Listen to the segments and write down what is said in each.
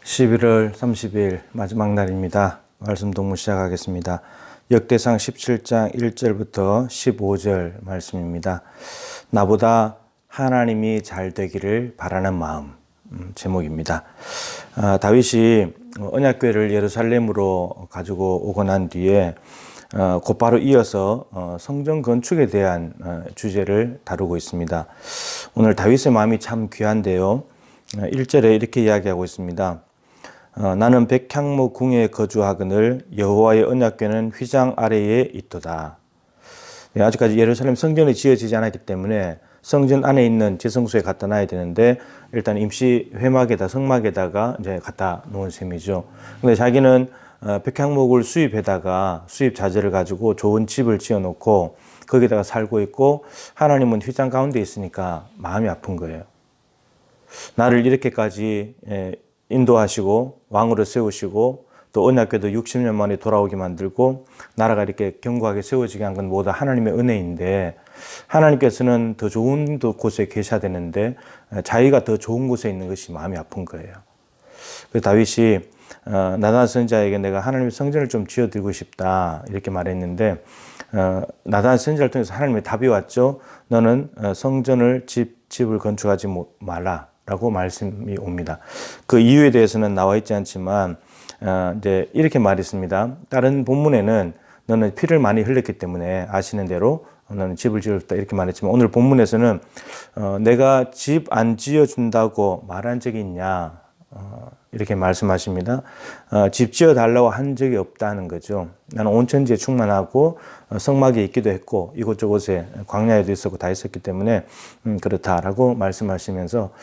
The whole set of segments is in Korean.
11월 30일 마지막 날입니다. 말씀 동무 시작하겠습니다. 역대상 17장 1절부터 15절 말씀입니다. 나보다 하나님이 잘 되기를 바라는 마음 제목입니다. 다윗이 언약궤를 예루살렘으로 가지고 오고 난 뒤에 곧바로 이어서 성전 건축에 대한 주제를 다루고 있습니다. 오늘 다윗의 마음이 참 귀한데요. 1절에 이렇게 이야기하고 있습니다. 나는 백향목 궁에 거주하거늘 여호와의 언약궤는 휘장 아래에 있도다. 아직까지 예루살렘 성전이 지어지지 않았기 때문에 성전 안에 있는 지성소에 갖다 놔야 되는데 일단 임시 회막에다 성막에다가 이제 갖다 놓은 셈이죠. 근데 자기는 백향목을 수입해다가 수입 자재를 가지고 좋은 집을 지어놓고 거기다가 살고 있고 하나님은 휘장 가운데 있으니까 마음이 아픈 거예요. 나를 이렇게까지 인도하시고 왕으로 세우시고 또 언약궤도 60년 만에 돌아오게 만들고 나라가 이렇게 견고하게 세워지게 한 건 모두 하나님의 은혜인데 하나님께서는 더 좋은 곳에 계셔야 되는데 자기가 더 좋은 곳에 있는 것이 마음이 아픈 거예요. 그래서 다윗이 나단 선지자에게 내가 하나님의 성전을 좀 지어드리고 싶다 이렇게 말했는데 나단 선지자를 통해서 하나님의 답이 왔죠. 너는 성전을 집을 건축하지 말라 라고 말씀이 옵니다. 그 이유에 대해서는 나와 있지 않지만 이제 이렇게 말했습니다. 다른 본문에는 너는 피를 많이 흘렸기 때문에 아시는 대로 너는 집을 지었다 이렇게 말했지만 오늘 본문에서는 내가 집 안 지어준다고 말한 적이 있냐 이렇게 말씀하십니다. 집 지어달라고 한 적이 없다는 거죠. 나는 온 천지에 충만하고 성막에 있기도 했고 이곳저곳에 광야에도 있었고 다 있었기 때문에 그렇다라고 말씀하시면서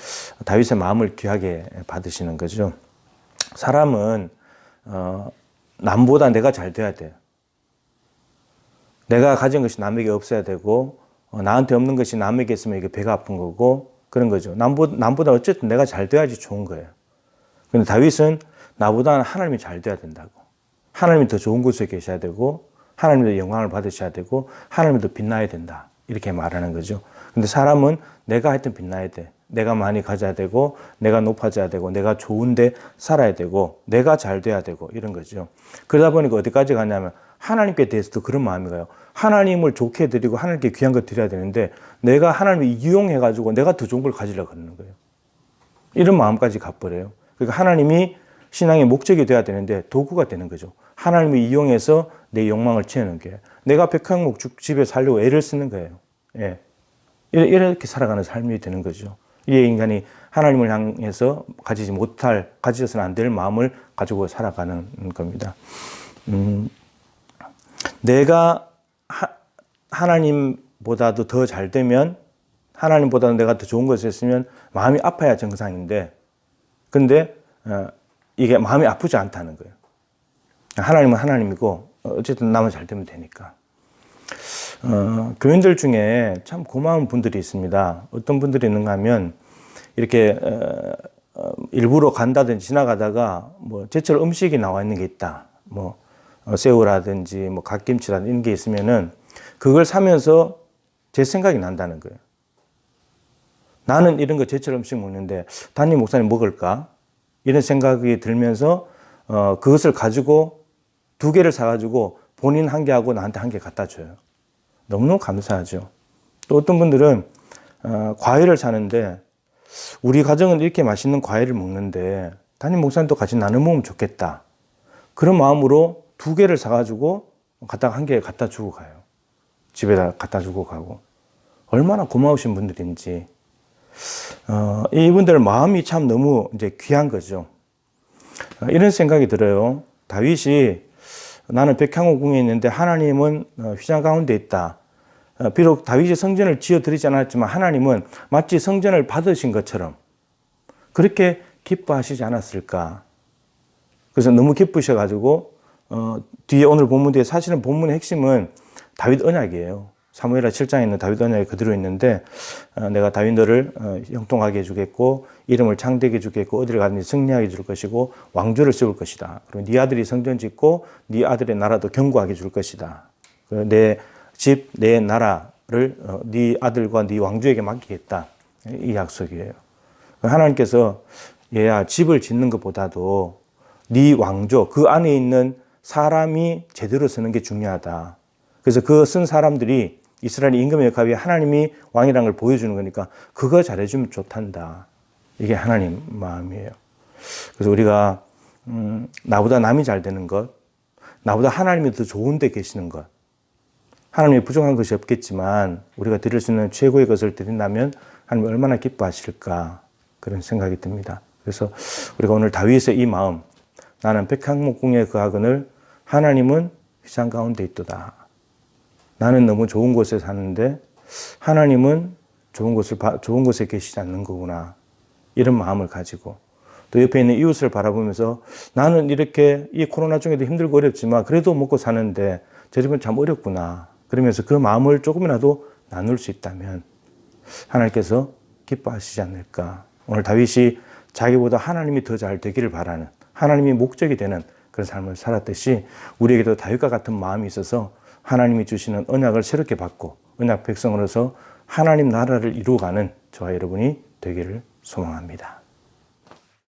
다윗의 마음을 귀하게 받으시는 거죠. 사람은 남보다 내가 잘 돼야 돼요. 내가 가진 것이 남에게 없어야 되고 나한테 없는 것이 남에게 있으면 이게 배가 아픈 거고 그런 거죠. 남보다 어쨌든 내가 잘 돼야지 좋은 거예요. 근데 다윗은 나보다는 하나님이 잘 돼야 된다고. 하나님이 더 좋은 곳에 계셔야 되고 하나님이 더 영광을 받으셔야 되고 하나님이 더 빛나야 된다. 이렇게 말하는 거죠. 근데 사람은 내가 하여튼 빛나야 돼. 내가 많이 가져야 되고 내가 높아져야 되고 내가 좋은데 살아야 되고 내가 잘 돼야 되고 이런 거죠. 그러다 보니까 어디까지 가냐면 하나님께 대해서도 그런 마음이 가요. 하나님을 좋게 드리고 하나님께 귀한 거 드려야 되는데 내가 하나님을 이용해가지고 내가 더 좋은 걸 가지려고 하는 거예요. 이런 마음까지 가버려요. 그러니까 하나님이 신앙의 목적이 돼야 되는데 도구가 되는 거죠. 하나님을 이용해서 내 욕망을 채우는 게 내가 백향목 집에 살려고 애를 쓰는 거예요. 예. 이렇게 살아가는 삶이 되는 거죠. 이 인간이 하나님을 향해서 가지셔서는 안 될 마음을 가지고 살아가는 겁니다. 내가 하나님보다도 더 잘 되면 하나님보다도 내가 더 좋은 것을 했으면 마음이 아파야 정상인데 근데 이게 마음이 아프지 않다는 거예요. 하나님은 하나님이고 어쨌든 나만 잘 되면 되니까. 교인들 중에 참 고마운 분들이 있습니다. 어떤 분들이 있는가 하면 이렇게 일부러 간다든지 지나가다가 뭐 제철 음식이 나와 있는 게 있다. 뭐 새우라든지 뭐 갓김치라든지 이런 게 있으면은 그걸 사면서 제 생각이 난다는 거예요. 나는 이런 거 제철 음식 먹는데 담임 목사님 먹을까? 이런 생각이 들면서 그것을 가지고 2개를 사가지고 본인 1개 하고 나한테 1개 갖다 줘요. 너무너무 감사하죠. 또 어떤 분들은 과일을 사는데 우리 가정은 이렇게 맛있는 과일을 먹는데 담임 목사님도 같이 나눠 먹으면 좋겠다. 그런 마음으로 2개를 사가지고 갖다가 1개 갖다 주고 가요. 집에다 갖다 주고 가고. 얼마나 고마우신 분들인지. 이분들 마음이 참 너무 이제 귀한 거죠. 이런 생각이 들어요. 다윗이 나는 백향목 궁에 있는데 하나님은 휘장 가운데 있다. 비록 다윗이 성전을 지어드리지 않았지만 하나님은 마치 성전을 받으신 것처럼 그렇게 기뻐하시지 않았을까. 그래서 너무 기쁘셔가지고 뒤에 오늘 본문 뒤에 사실은 본문의 핵심은 다윗 언약이에요. 사무엘하 7장에 있는 다윗 언약이 그대로 있는데 내가 다윗 너를 형통하게 해주겠고 이름을 창대하게 해주겠고 어디를 가든지 승리하게 해줄 것이고 왕조를 세울 것이다. 그리고 네 아들이 성전 짓고 네 아들의 나라도 견고하게 해줄 것이다. 내 집, 내 나라를 네 아들과 네 왕조에게 맡기겠다. 이 약속이에요. 하나님께서 얘야 집을 짓는 것보다도 네 왕조 그 안에 있는 사람이 제대로 서는 게 중요하다. 그래서 그 쓴 사람들이 이스라엘 임금의 역할이 하나님이 왕이라는 걸 보여주는 거니까 그거 잘해주면 좋단다. 이게 하나님 마음이에요. 그래서 우리가 나보다 남이 잘 되는 것, 나보다 하나님이 더 좋은 데 계시는 것, 하나님이 부족한 것이 없겠지만 우리가 드릴 수 있는 최고의 것을 드린다면 하나님이 얼마나 기뻐하실까 그런 생각이 듭니다. 그래서 우리가 오늘 다윗의 이 마음, 나는 백향목궁에 거하거늘 하나님은 휘장 가운데 있도다. 나는 너무 좋은 곳에 사는데 하나님은 좋은 곳에 계시지 않는 거구나. 이런 마음을 가지고 또 옆에 있는 이웃을 바라보면서 나는 이렇게 이 코로나 중에도 힘들고 어렵지만 그래도 먹고 사는데 저 집은 참 어렵구나. 그러면서 그 마음을 조금이라도 나눌 수 있다면 하나님께서 기뻐하시지 않을까. 오늘 다윗이 자기보다 하나님이 더 잘 되기를 바라는 하나님이 목적이 되는 그런 삶을 살았듯이 우리에게도 다윗과 같은 마음이 있어서 하나님이 주시는 언약을 새롭게 받고 언약 백성으로서 하나님 나라를 이루어가는 저와 여러분이 되기를 소망합니다.